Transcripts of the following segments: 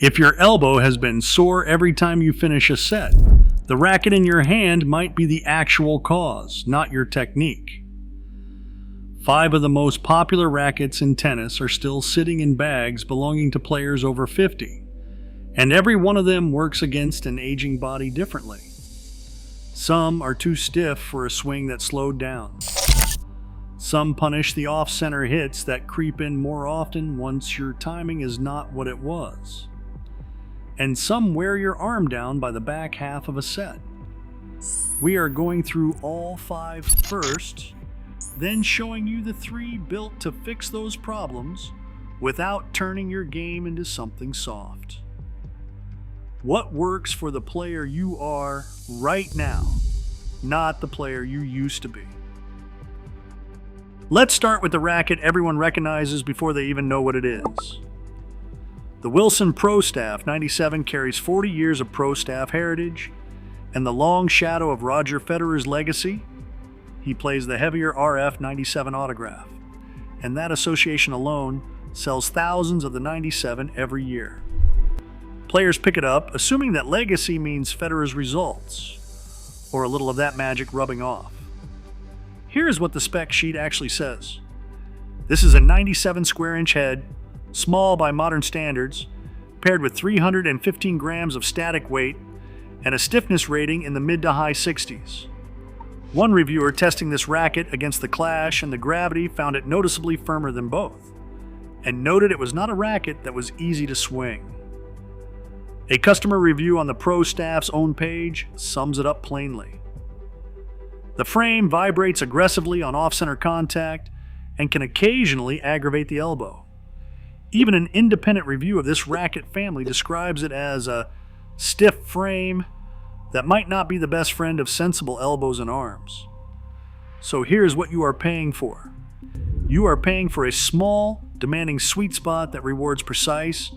If your elbow has been sore every time you finish a set, the racket in your hand might be the actual cause, not your technique. 5 of the most popular rackets in tennis are still sitting in bags belonging to players over 50, and every one of them works against an aging body differently. Some are too stiff for a swing that slowed down. Some punish the off-center hits that creep in more often once your timing is not what it was. And some wear your arm down by the back half of a set. We are going through all 5 first, then showing you the 3 built to fix those problems without turning your game into something soft. What works for the player you are right now, not the player you used to be. Let's start with the racket everyone recognizes before they even know what it is. The Wilson Pro Staff 97 carries 40 years of Pro Staff heritage and the long shadow of Roger Federer's legacy. He plays the heavier RF 97 autograph, and that association alone sells thousands of the 97 every year. Players pick it up, assuming that legacy means Federer's results, or a little of that magic rubbing off. Here is what the spec sheet actually says. This is a 97 square inch head, small by modern standards, paired with 315 grams of static weight and a stiffness rating in the mid to high 60s. One reviewer testing this racket against the Clash and the Gravity found it noticeably firmer than both, and noted it was not a racket that was easy to swing. A customer review on the Pro Staff's own page sums it up plainly. The frame vibrates aggressively on off-center contact and can occasionally aggravate the elbow. Even an independent review of this racket family describes it as a stiff frame that might not be the best friend of sensible elbows and arms. So here's what you are paying for. You are paying for a small, demanding sweet spot that rewards precise,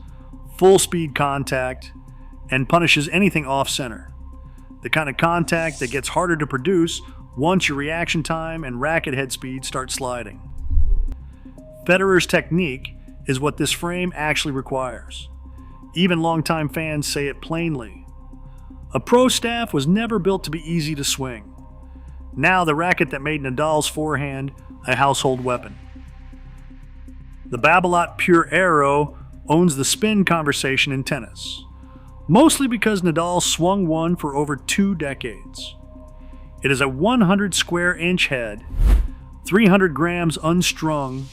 full-speed contact and punishes anything off-center. The kind of contact that gets harder to produce once your reaction time and racket head speed start sliding. Federer's technique is what this frame actually requires. Even longtime fans say it plainly. A Pro Staff was never built to be easy to swing. Now the racket that made Nadal's forehand a household weapon. The Babolat Pure Aero owns the spin conversation in tennis, mostly because Nadal swung one for over 2 decades. It is a 100 square inch head, 300 grams unstrung,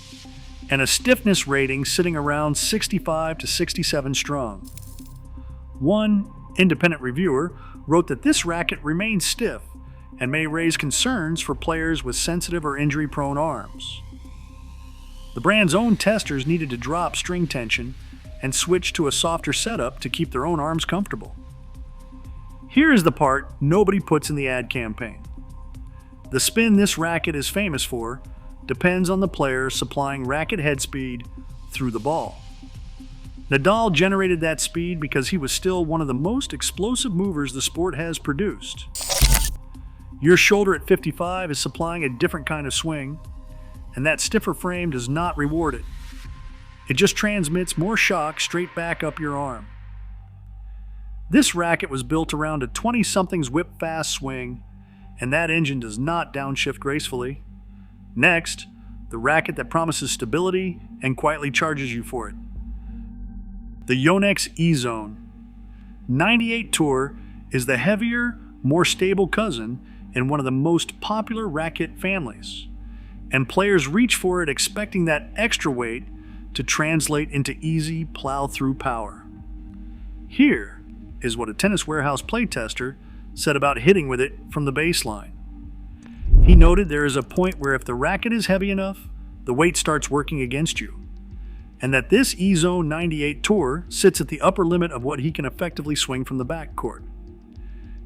and a stiffness rating sitting around 65 to 67 strong. One independent reviewer wrote that this racket remains stiff and may raise concerns for players with sensitive or injury-prone arms. The brand's own testers needed to drop string tension and switch to a softer setup to keep their own arms comfortable. Here is the part nobody puts in the ad campaign. The spin this racket is famous for depends on the player supplying racket head speed through the ball. Nadal generated that speed because he was still one of the most explosive movers the sport has produced. Your shoulder at 55 is supplying a different kind of swing, and that stiffer frame does not reward it. It just transmits more shock straight back up your arm. This racket was built around a 20-something's whip-fast swing, and that engine does not downshift gracefully. Next, the racket that promises stability and quietly charges you for it. The Yonex E-Zone 98 Tour is the heavier, more stable cousin in one of the most popular racket families, and players reach for it expecting that extra weight to translate into easy plow-through power. Here is what a Tennis Warehouse playtester said about hitting with it from the baseline. He noted there is a point where if the racket is heavy enough, the weight starts working against you, and that this E-Zone 98 Tour sits at the upper limit of what he can effectively swing from the backcourt.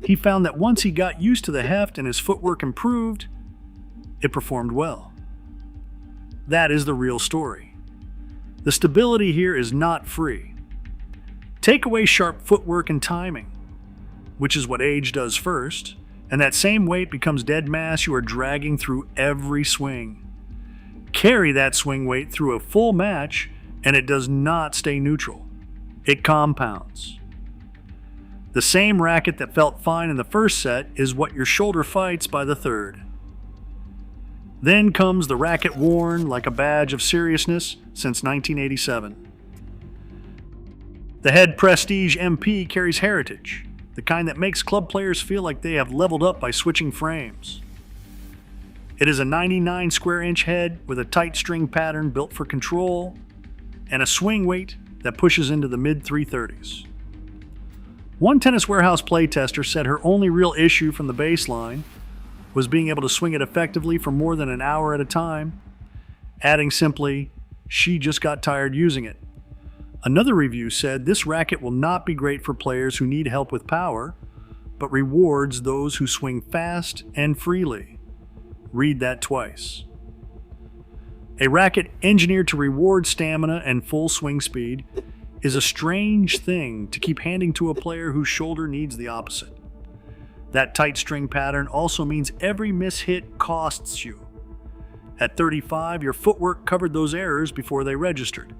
He found that once he got used to the heft and his footwork improved, it performed well. That is the real story. The stability here is not free. Take away sharp footwork and timing, which is what age does first, and that same weight becomes dead mass you are dragging through every swing. Carry that swing weight through a full match, and it does not stay neutral. It compounds. The same racket that felt fine in the first set is what your shoulder fights by the third. Then comes the racket worn like a badge of seriousness since 1987. The Head Prestige MP carries heritage, the kind that makes club players feel like they have leveled up by switching frames. It is a 99 square inch head with a tight string pattern built for control and a swing weight that pushes into the mid 330s. One Tennis Warehouse playtester said her only real issue from the baseline was being able to swing it effectively for more than an hour at a time, adding simply, she just got tired using it. Another review said this racket will not be great for players who need help with power, but rewards those who swing fast and freely. Read that twice. A racket engineered to reward stamina and full swing speed is a strange thing to keep handing to a player whose shoulder needs the opposite. That tight string pattern also means every mishit costs you. At 35, your footwork covered those errors before they registered.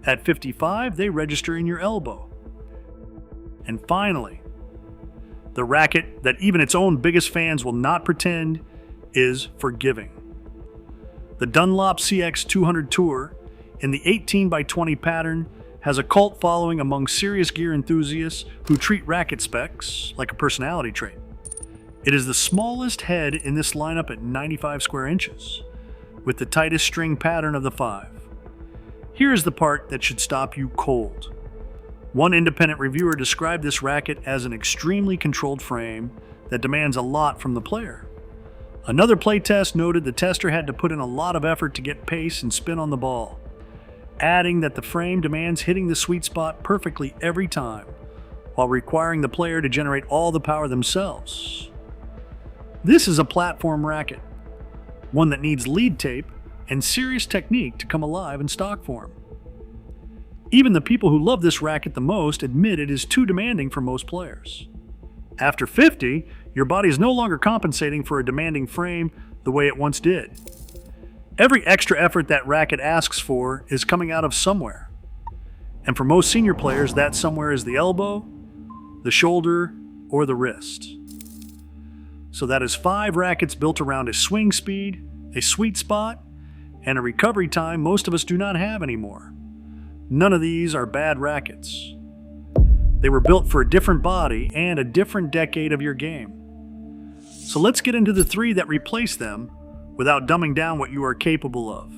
At 55, they register in your elbow. And finally, the racket that even its own biggest fans will not pretend is forgiving. The Dunlop CX200 Tour in the 18x20 pattern has a cult following among serious gear enthusiasts who treat racket specs like a personality trait. It is the smallest head in this lineup at 95 square inches, with the tightest string pattern of the 5. Here is the part that should stop you cold. One independent reviewer described this racket as an extremely controlled frame that demands a lot from the player. Another playtest noted the tester had to put in a lot of effort to get pace and spin on the ball, adding that the frame demands hitting the sweet spot perfectly every time, while requiring the player to generate all the power themselves. This is a platform racket, one that needs lead tape and serious technique to come alive in stock form. Even the people who love this racket the most admit it is too demanding for most players. After 50, your body is no longer compensating for a demanding frame the way it once did. Every extra effort that racket asks for is coming out of somewhere. And for most senior players, that somewhere is the elbow, the shoulder, or the wrist. So that is 5 rackets built around a swing speed, a sweet spot, and a recovery time most of us do not have anymore. None of these are bad rackets. They were built for a different body and a different decade of your game. So let's get into the 3 that replace them without dumbing down what you are capable of.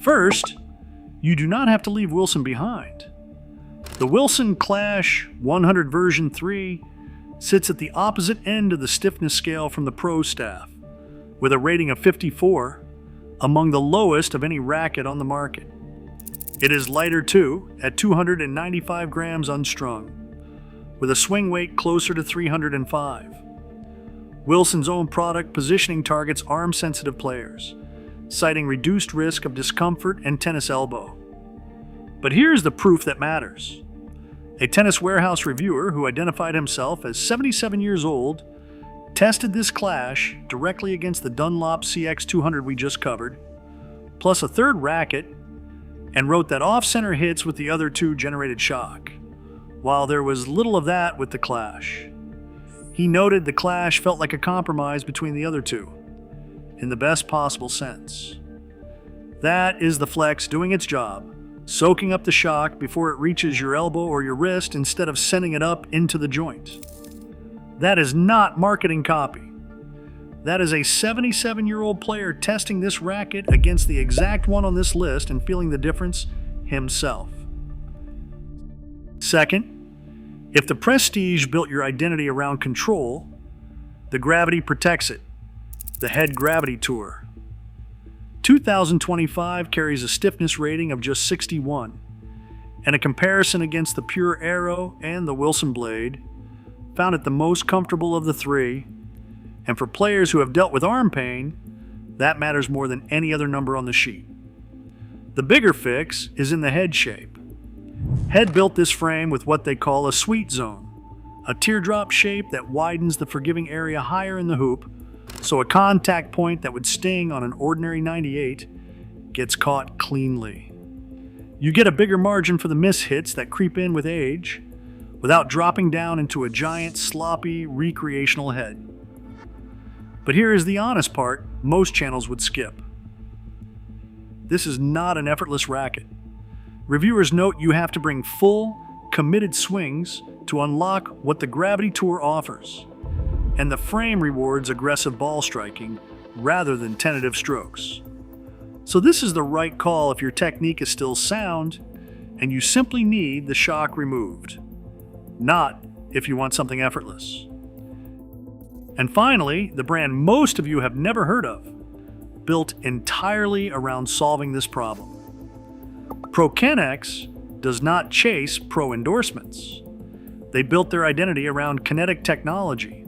First, you do not have to leave Wilson behind. The Wilson Clash 100 version 3 sits at the opposite end of the stiffness scale from the Pro staff, with a rating of 54, among the lowest of any racket on the market. It is lighter too, at 295 grams unstrung, with a swing weight closer to 305. Wilson's own product positioning targets arm-sensitive players, citing reduced risk of discomfort and tennis elbow. But here's the proof that matters. A Tennis Warehouse reviewer who identified himself as 77 years old tested this Clash directly against the Dunlop CX200 we just covered, plus a third racket, and wrote that off-center hits with the other 2 generated shock, while there was little of that with the Clash. He noted the Clash felt like a compromise between the other 2, in the best possible sense. That is the flex doing its job, soaking up the shock before it reaches your elbow or your wrist instead of sending it up into the joint. That is not marketing copy. That is a 77-year-old player testing this racket against the exact one on this list and feeling the difference himself. Second, if the Prestige built your identity around control, the Gravity protects it. The Head Gravity Tour. 2025 carries a stiffness rating of just 61, and a comparison against the Pure Arrow and the Wilson Blade found it the most comfortable of the 3, and for players who have dealt with arm pain, that matters more than any other number on the sheet. The bigger fix is in the head shape. Head built this frame with what they call a sweet zone, a teardrop shape that widens the forgiving area higher in the hoop, so a contact point that would sting on an ordinary 98 gets caught cleanly. You get a bigger margin for the mishits that creep in with age, without dropping down into a giant, sloppy, recreational head. But here is the honest part most channels would skip. This is not an effortless racket. Reviewers note you have to bring full, committed swings to unlock what the Gravity Tour offers, and the frame rewards aggressive ball striking rather than tentative strokes. So this is the right call if your technique is still sound and you simply need the shock removed, not if you want something effortless. And finally, the brand most of you have never heard of, built entirely around solving this problem. Kinetic does not chase pro endorsements. They built their identity around kinetic technology,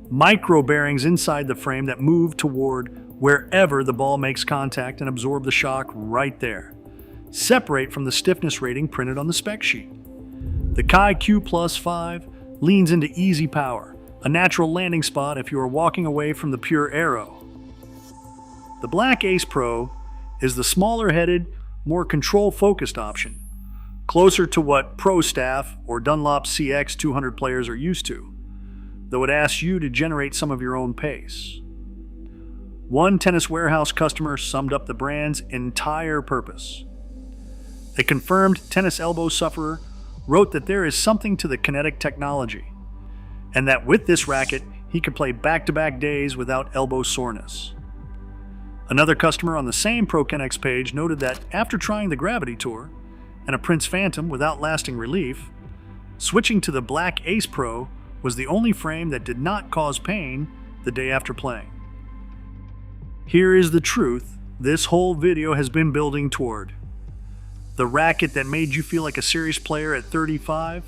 micro bearings inside the frame that move toward wherever the ball makes contact and absorb the shock right there, separate from the stiffness rating printed on the spec sheet. The Kai Q Plus 5 leans into easy power, a natural landing spot if you are walking away from the pure arrow. The Black Ace Pro is the smaller-headed, more control-focused option, closer to what Pro Staff or Dunlop CX 200 players are used to, though it asks you to generate some of your own pace. One Tennis Warehouse customer summed up the brand's entire purpose. A confirmed tennis elbow sufferer wrote that there is something to the Kinetic technology, and that with this racket, he could play back-to-back days without elbow soreness. Another customer on the same Kinetic page noted that after trying the Gravity Tour and a Prince Phantom without lasting relief, switching to the Black Ace Pro was the only frame that did not cause pain the day after playing. Here is the truth this whole video has been building toward. The racket that made you feel like a serious player at 35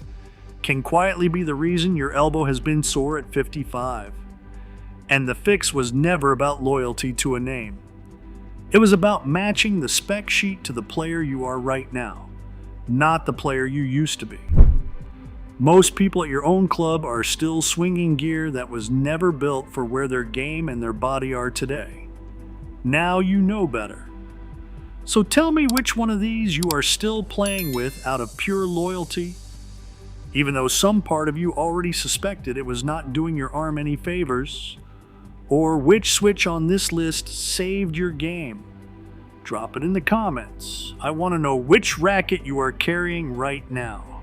can quietly be the reason your elbow has been sore at 55. And the fix was never about loyalty to a name. It was about matching the spec sheet to the player you are right now, not the player you used to be. Most people at your own club are still swinging gear that was never built for where their game and their body are today. Now you know better. So tell me which one of these you are still playing with out of pure loyalty, even though some part of you already suspected it was not doing your arm any favors, or which switch on this list saved your game. Drop it in the comments. I want to know which racket you are carrying right now.